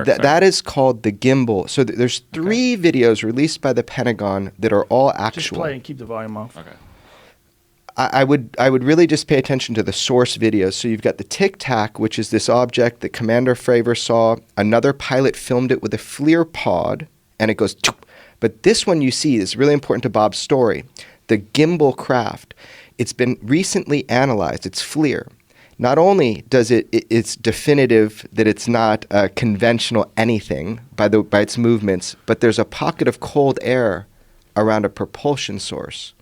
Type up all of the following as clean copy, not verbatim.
That is called the Gimbal. So there's three videos released by the Pentagon that are all actual. Just play and keep the volume off. Okay. I would really just pay attention to the source videos. So you've got the Tic Tac, which is this object that Commander Fravor saw. Another pilot filmed it with a FLIR pod, and it goes. Choop. But this one you see is really important to Bob's story. The Gimbal craft. It's been recently analyzed. It's FLIR. Not only does it's definitive that it's not conventional anything by its movements, but there's a pocket of cold air around a propulsion source.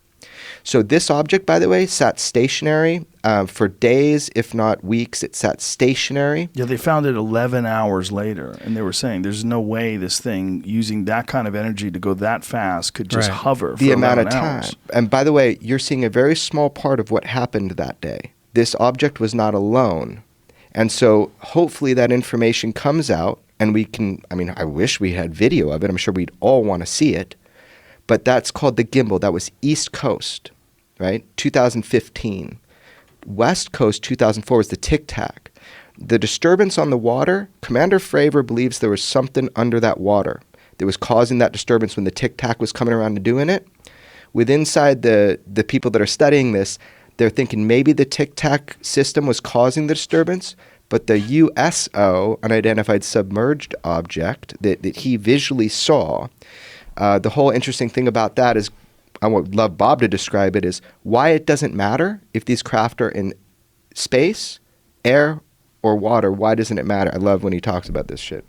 So this object, by the way, sat stationary for days, if not weeks. It sat stationary. Yeah, they found it 11 hours later, and they were saying there's no way this thing, using that kind of energy to go that fast, could just hover for the amount of 11 time. hours. And by the way, you're seeing a very small part of what happened that day. This object was not alone. And so hopefully that information comes out, and we can, I wish we had video of it. I'm sure we'd all want to see it. But that's called the Gimbal. That was East Coast, right? 2015. West Coast, 2004, was the Tic Tac. The disturbance on the water, Commander Fravor believes there was something under that water that was causing that disturbance when the Tic Tac was coming around and doing it. With inside the people that are studying this, they're thinking maybe the Tic Tac system was causing the disturbance, but the USO, unidentified submerged object that he visually saw, the whole interesting thing about that is, I would love Bob to describe it, is why it doesn't matter if these craft are in space, air, or water. Why doesn't it matter? I love when he talks about this shit.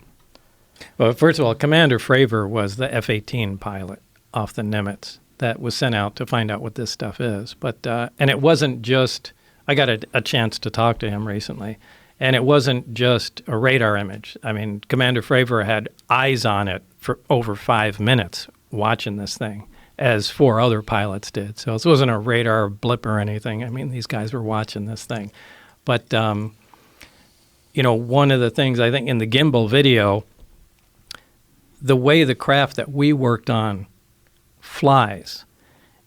Well, first of all, Commander Fravor was the F-18 pilot off the Nimitz that was sent out to find out what this stuff is. But and it wasn't just, I got a chance to talk to him recently, and it wasn't just a radar image. I mean, Commander Fravor had eyes on it for over 5 minutes watching this thing, as 4 other pilots did. So this wasn't a radar blip or anything. I mean, these guys were watching this thing. But, one of the things I think in the Gimbal video, the way the craft that we worked on flies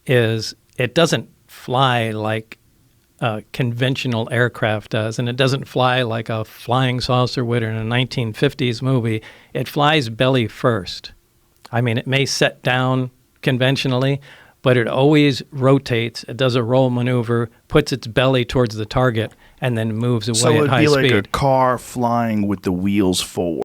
is it doesn't fly like a conventional aircraft does, and it doesn't fly like a flying saucer would in a 1950s movie. It flies belly first. I mean, it may set down conventionally, but it always rotates. It does a roll maneuver, puts its belly towards the target, and then moves away at high speed. So it'd be like a car flying with the wheels forward.